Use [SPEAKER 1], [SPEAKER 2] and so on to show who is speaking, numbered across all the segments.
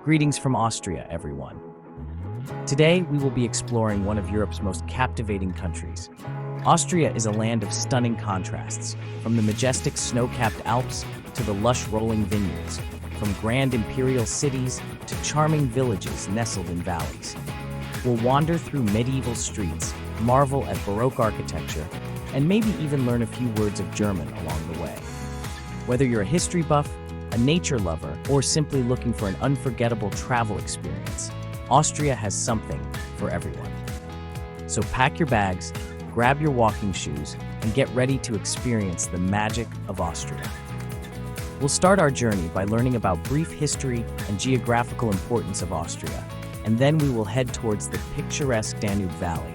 [SPEAKER 1] Greetings from Austria, everyone. Today, we will be exploring one of Europe's most captivating countries. Austria is a land of stunning contrasts, from the majestic snow-capped Alps to the lush rolling vineyards, from grand imperial cities to charming villages nestled in valleys. We'll wander through medieval streets, marvel at baroque architecture, and maybe even learn a few words of German along the way. Whether you're a history buff, a nature lover, or simply looking for an unforgettable travel experience, Austria has something for everyone. So pack your bags, grab your walking shoes, and get ready to experience the magic of Austria. We'll start our journey by learning about brief history and geographical importance of Austria, and then we will head towards the picturesque Danube Valley.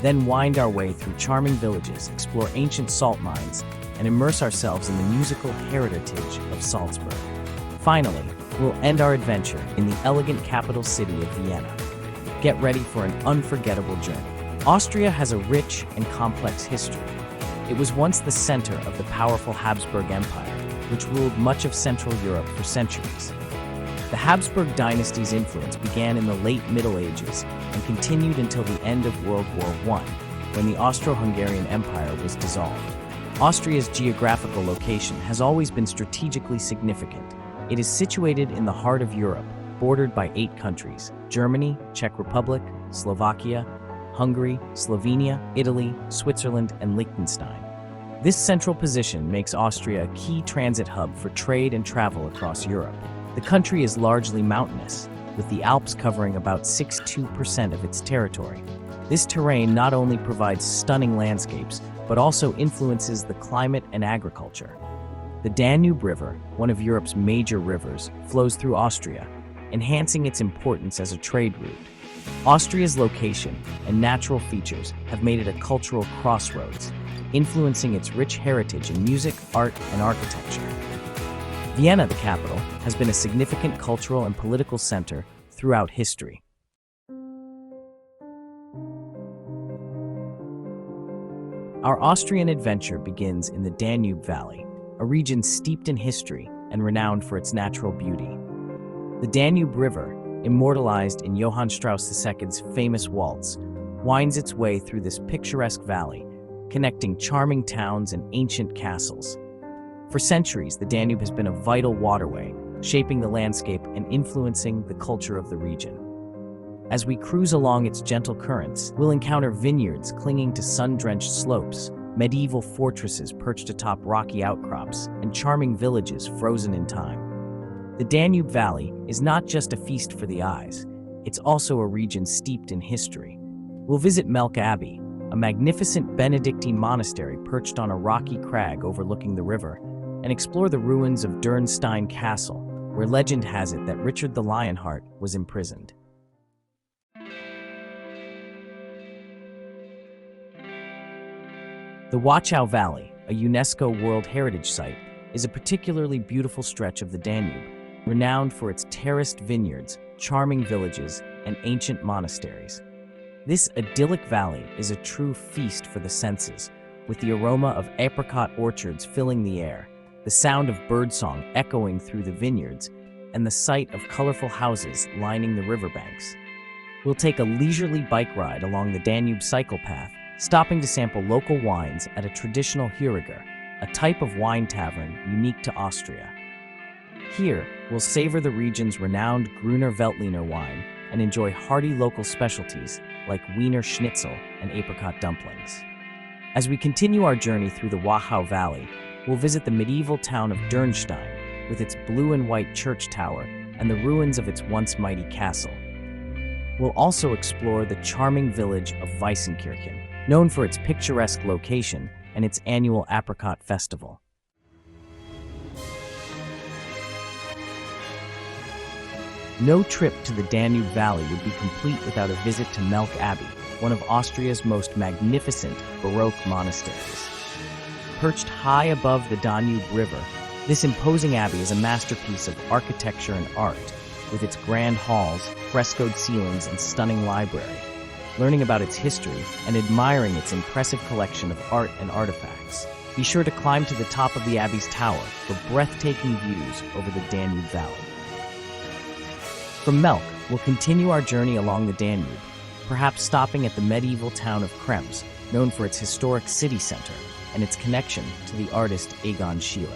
[SPEAKER 1] Then wind our way through charming villages, explore ancient salt mines, and immerse ourselves in the musical heritage of Salzburg. Finally, we'll end our adventure in the elegant capital city of Vienna. Get ready for an unforgettable journey. Austria has a rich and complex history. It was once the center of the powerful Habsburg Empire, which ruled much of Central Europe for centuries. The Habsburg dynasty's influence began in the late Middle Ages and continued until the end of World War I, when the Austro-Hungarian Empire was dissolved. Austria's geographical location has always been strategically significant. It is situated in the heart of Europe, bordered by 8 countries: Germany, Czech Republic, Slovakia, Hungary, Slovenia, Italy, Switzerland, and Liechtenstein. This central position makes Austria a key transit hub for trade and travel across Europe. The country is largely mountainous, with the Alps covering about 62% of its territory. This terrain not only provides stunning landscapes, but also influences the climate and agriculture. The Danube River, one of Europe's major rivers, flows through Austria, enhancing its importance as a trade route. Austria's location and natural features have made it a cultural crossroads, influencing its rich heritage in music, art, and architecture. Vienna, the capital, has been a significant cultural and political center throughout history. Our Austrian adventure begins in the Danube Valley, a region steeped in history and renowned for its natural beauty. The Danube River, immortalized in Johann Strauss II's famous waltz, winds its way through this picturesque valley, connecting charming towns and ancient castles. For centuries, the Danube has been a vital waterway, shaping the landscape and influencing the culture of the region. As we cruise along its gentle currents, we'll encounter vineyards clinging to sun-drenched slopes, medieval fortresses perched atop rocky outcrops, and charming villages frozen in time. The Danube Valley is not just a feast for the eyes, it's also a region steeped in history. We'll visit Melk Abbey, a magnificent Benedictine monastery perched on a rocky crag overlooking the river, and explore the ruins of Dürnstein Castle, where legend has it that Richard the Lionheart was imprisoned. The Wachau Valley, a UNESCO World Heritage Site, is a particularly beautiful stretch of the Danube, renowned for its terraced vineyards, charming villages, and ancient monasteries. This idyllic valley is a true feast for the senses, with the aroma of apricot orchards filling the air, the sound of birdsong echoing through the vineyards, and the sight of colorful houses lining the riverbanks. We'll take a leisurely bike ride along the Danube cycle path, stopping to sample local wines at a traditional Heuriger, a type of wine tavern unique to Austria. Here, we'll savor the region's renowned Grüner Veltliner wine and enjoy hearty local specialties like Wiener Schnitzel and apricot dumplings. As we continue our journey through the Wachau Valley, we'll visit the medieval town of Dürnstein with its blue and white church tower and the ruins of its once mighty castle. We'll also explore the charming village of Weissenkirchen, known for its picturesque location and its annual apricot festival. No trip to the Danube Valley would be complete without a visit to Melk Abbey, one of Austria's most magnificent baroque monasteries. Perched high above the Danube River, this imposing abbey is a masterpiece of architecture and art, with its grand halls, frescoed ceilings, and stunning library. Learning about its history and admiring its impressive collection of art and artifacts, be sure to climb to the top of the Abbey's tower for breathtaking views over the Danube Valley. From Melk, we'll continue our journey along the Danube, perhaps stopping at the medieval town of Krems, known for its historic city center and its connection to the artist Egon Schiele.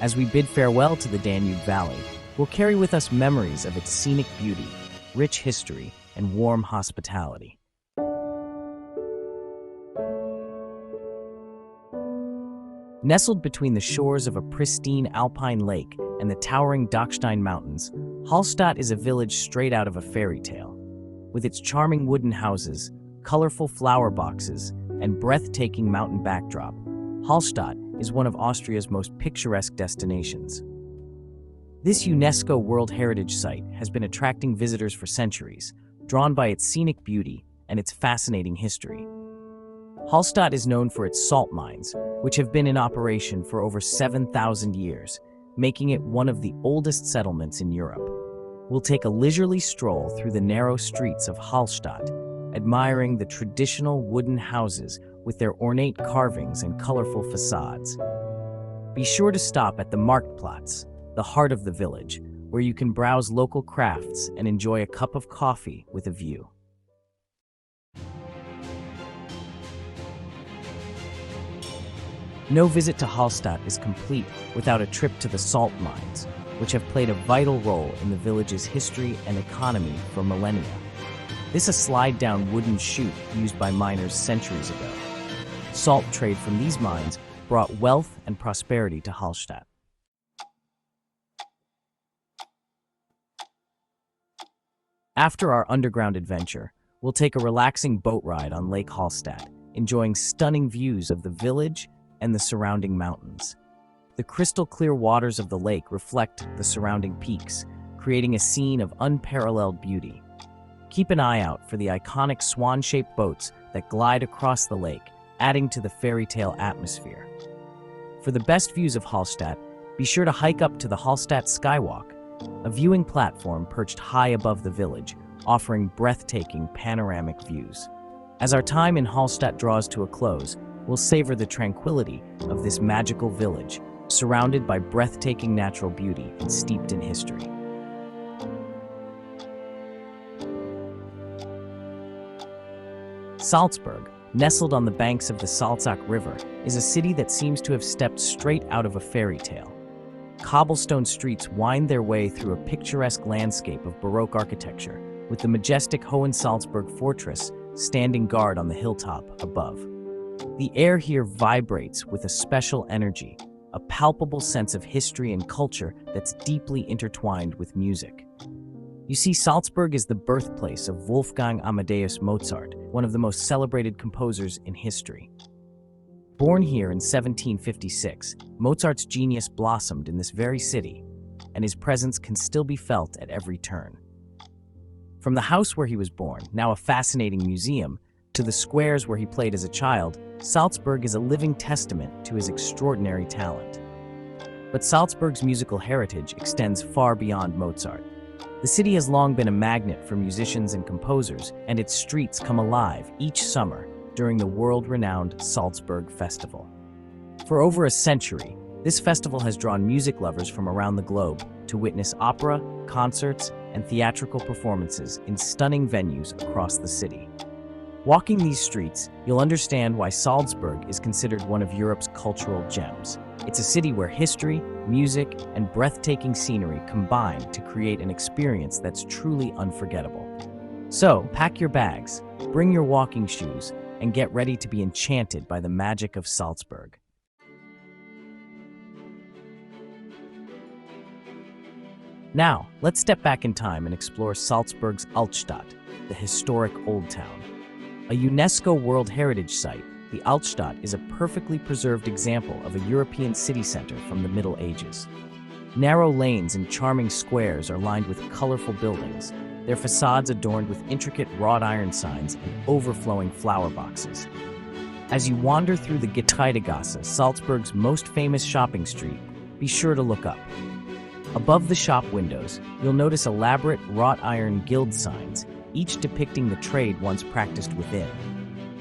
[SPEAKER 1] As we bid farewell to the Danube Valley, we'll carry with us memories of its scenic beauty, rich history, and warm hospitality. Nestled between the shores of a pristine alpine lake and the towering Dachstein Mountains, Hallstatt is a village straight out of a fairy tale. With its charming wooden houses, colorful flower boxes, and breathtaking mountain backdrop, Hallstatt is one of Austria's most picturesque destinations. This UNESCO World Heritage Site has been attracting visitors for centuries, drawn by its scenic beauty and its fascinating history. Hallstatt is known for its salt mines, which have been in operation for over 7,000 years, making it one of the oldest settlements in Europe. We'll take a leisurely stroll through the narrow streets of Hallstatt, admiring the traditional wooden houses with their ornate carvings and colorful facades. Be sure to stop at the Marktplatz, the heart of the village, where you can browse local crafts and enjoy a cup of coffee with a view. No visit to Hallstatt is complete without a trip to the salt mines, which have played a vital role in the village's history and economy for millennia. This is a slide-down wooden chute used by miners centuries ago. Salt trade from these mines brought wealth and prosperity to Hallstatt. After our underground adventure, we'll take a relaxing boat ride on Lake Hallstatt, enjoying stunning views of the village and the surrounding mountains. The crystal-clear waters of the lake reflect the surrounding peaks, creating a scene of unparalleled beauty. Keep an eye out for the iconic swan-shaped boats that glide across the lake, adding to the fairy tale atmosphere. For the best views of Hallstatt, be sure to hike up to the Hallstatt Skywalk, a viewing platform perched high above the village, offering breathtaking panoramic views. As our time in Hallstatt draws to a close, we'll savor the tranquility of this magical village, surrounded by breathtaking natural beauty and steeped in history. Salzburg, nestled on the banks of the Salzach River, is a city that seems to have stepped straight out of a fairy tale. Cobblestone streets wind their way through a picturesque landscape of baroque architecture, with the majestic Hohensalzburg fortress standing guard on the hilltop above. The air here vibrates with a special energy, a palpable sense of history and culture that's deeply intertwined with music. You see, Salzburg is the birthplace of Wolfgang Amadeus Mozart, one of the most celebrated composers in history. Born here in 1756, Mozart's genius blossomed in this very city, and his presence can still be felt at every turn. From the house where he was born, now a fascinating museum, to the squares where he played as a child, Salzburg is a living testament to his extraordinary talent. But Salzburg's musical heritage extends far beyond Mozart. The city has long been a magnet for musicians and composers, and its streets come alive each summer during the world-renowned Salzburg Festival. For over a century, this festival has drawn music lovers from around the globe to witness opera, concerts, and theatrical performances in stunning venues across the city. Walking these streets, you'll understand why Salzburg is considered one of Europe's cultural gems. It's a city where history, music, and breathtaking scenery combine to create an experience that's truly unforgettable. So, pack your bags, bring your walking shoes, and get ready to be enchanted by the magic of Salzburg. Now, let's step back in time and explore Salzburg's Altstadt, the historic Old Town. A UNESCO World Heritage Site, the Altstadt is a perfectly preserved example of a European city center from the Middle Ages. Narrow lanes and charming squares are lined with colorful buildings, their facades adorned with intricate wrought iron signs and overflowing flower boxes. As you wander through the Getreidegasse, Salzburg's most famous shopping street, be sure to look up. Above the shop windows, you'll notice elaborate wrought iron guild signs, each depicting the trade once practiced within.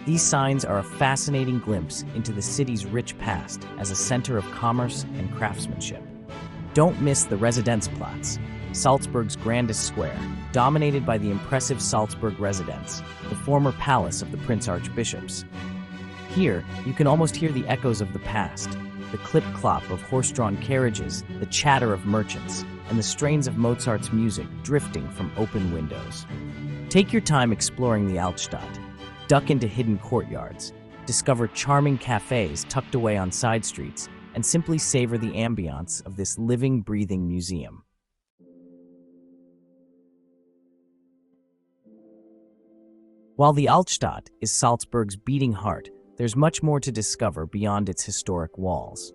[SPEAKER 1] These signs are a fascinating glimpse into the city's rich past as a center of commerce and craftsmanship. Don't miss the Residenzplatz, Salzburg's grandest square, dominated by the impressive Salzburg residence, the former palace of the Prince Archbishops. Here, you can almost hear the echoes of the past, the clip-clop of horse-drawn carriages, the chatter of merchants, and the strains of Mozart's music drifting from open windows. Take your time exploring the Altstadt. Duck into hidden courtyards, discover charming cafes tucked away on side streets, and simply savor the ambiance of this living, breathing museum. While the Altstadt is Salzburg's beating heart, there's much more to discover beyond its historic walls.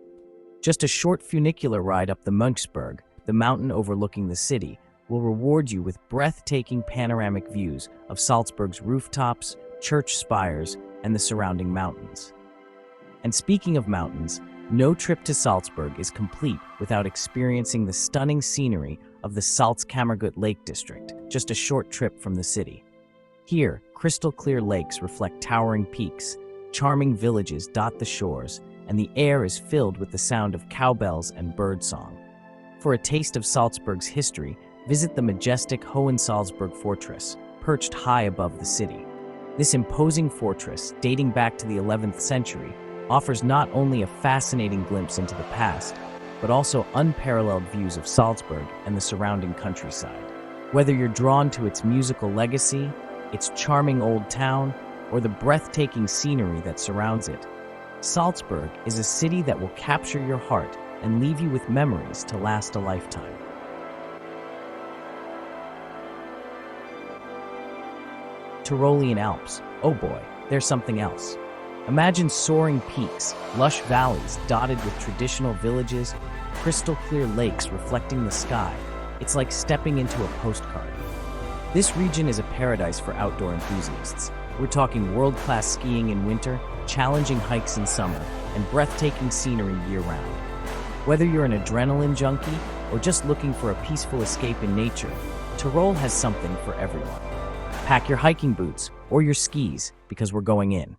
[SPEAKER 1] Just a short funicular ride up the Mönchsberg, the mountain overlooking the city, will reward you with breathtaking panoramic views of Salzburg's rooftops, church spires, and the surrounding mountains. And speaking of mountains, no trip to Salzburg is complete without experiencing the stunning scenery of the Salzkammergut Lake District, just a short trip from the city. Here, crystal-clear lakes reflect towering peaks, charming villages dot the shores, and the air is filled with the sound of cowbells and birdsong. For a taste of Salzburg's history, visit the majestic Hohensalzburg Fortress, perched high above the city. This imposing fortress, dating back to the 11th century, offers not only a fascinating glimpse into the past, but also unparalleled views of Salzburg and the surrounding countryside. Whether you're drawn to its musical legacy, its charming old town, or the breathtaking scenery that surrounds it, Salzburg is a city that will capture your heart and leave you with memories to last a lifetime. Tyrolean Alps, oh boy, there's something else. Imagine soaring peaks, lush valleys dotted with traditional villages, crystal-clear lakes reflecting the sky. It's like stepping into a postcard. This region is a paradise for outdoor enthusiasts. We're talking world-class skiing in winter, challenging hikes in summer, and breathtaking scenery year-round. Whether you're an adrenaline junkie or just looking for a peaceful escape in nature, Tyrol has something for everyone. Pack your hiking boots or your skis because we're going in.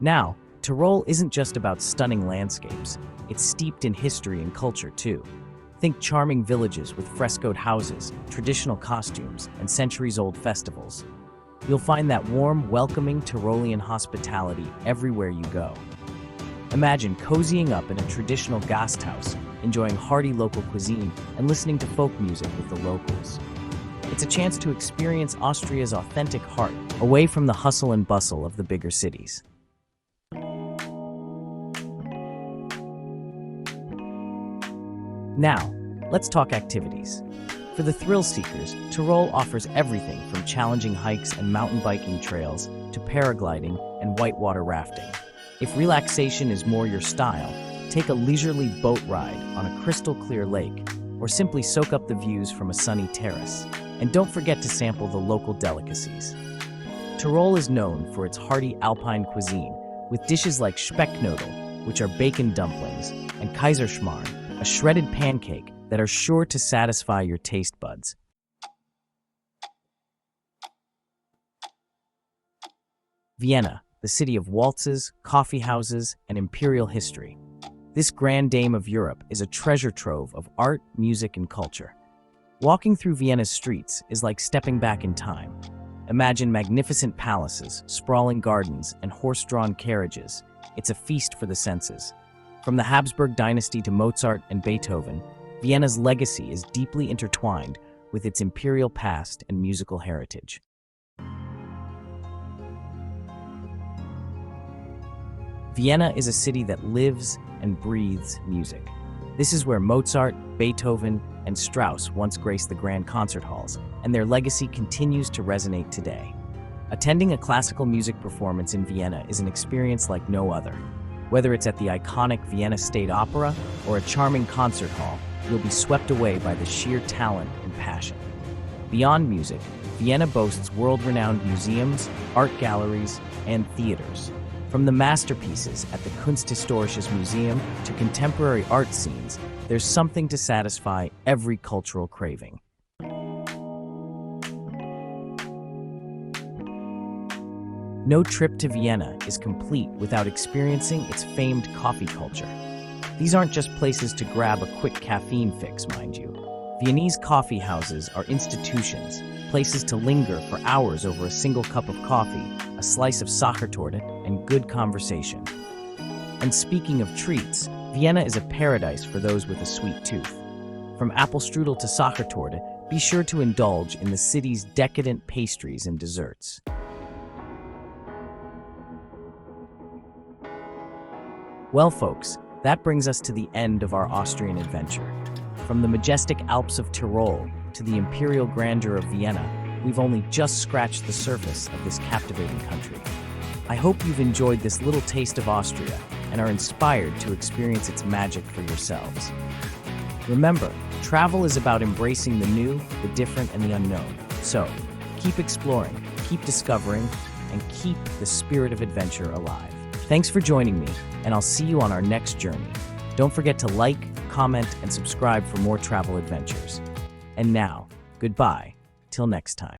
[SPEAKER 1] Now, Tyrol isn't just about stunning landscapes. It's steeped in history and culture, too. Think charming villages with frescoed houses, traditional costumes, and centuries-old festivals. You'll find that warm, welcoming Tyrolean hospitality everywhere you go. Imagine cozying up in a traditional Gasthaus, enjoying hearty local cuisine, and listening to folk music with the locals. It's a chance to experience Austria's authentic heart, away from the hustle and bustle of the bigger cities. Now, let's talk activities. For the thrill seekers, Tyrol offers everything from challenging hikes and mountain biking trails to paragliding and whitewater rafting. If relaxation is more your style, take a leisurely boat ride on a crystal-clear lake, or simply soak up the views from a sunny terrace. And don't forget to sample the local delicacies. Tyrol is known for its hearty Alpine cuisine, with dishes like Specknödel, which are bacon dumplings, and Kaiserschmarrn, a shredded pancake that are sure to satisfy your taste buds. Vienna, the city of waltzes, coffee houses, and imperial history. This grand dame of Europe is a treasure trove of art, music, and culture. Walking through Vienna's streets is like stepping back in time. Imagine magnificent palaces, sprawling gardens, and horse-drawn carriages. It's a feast for the senses. From the Habsburg dynasty to Mozart and Beethoven, Vienna's legacy is deeply intertwined with its imperial past and musical heritage. Vienna is a city that lives and breathes music. This is where Mozart, Beethoven, and Strauss once graced the grand concert halls, and their legacy continues to resonate today. Attending a classical music performance in Vienna is an experience like no other. Whether it's at the iconic Vienna State Opera or a charming concert hall, you'll be swept away by the sheer talent and passion. Beyond music, Vienna boasts world-renowned museums, art galleries, and theaters. From the masterpieces at the Kunsthistorisches Museum to contemporary art scenes, there's something to satisfy every cultural craving. No trip to Vienna is complete without experiencing its famed coffee culture. These aren't just places to grab a quick caffeine fix, mind you. Viennese coffee houses are institutions, places to linger for hours over a single cup of coffee, a slice of Sachertorte, and good conversation. And speaking of treats, Vienna is a paradise for those with a sweet tooth. From apple strudel to Sachertorte, be sure to indulge in the city's decadent pastries and desserts. Well, folks, that brings us to the end of our Austrian adventure. From the majestic Alps of Tyrol to the Imperial Grandeur of Vienna, we've only just scratched the surface of this captivating country. I hope you've enjoyed this little taste of Austria and are inspired to experience its magic for yourselves. Remember, travel is about embracing the new, the different, and the unknown. So, keep exploring, keep discovering, and keep the spirit of adventure alive. Thanks for joining me, and I'll see you on our next journey. Don't forget to like, comment, and subscribe for more travel adventures. And now, goodbye, till next time.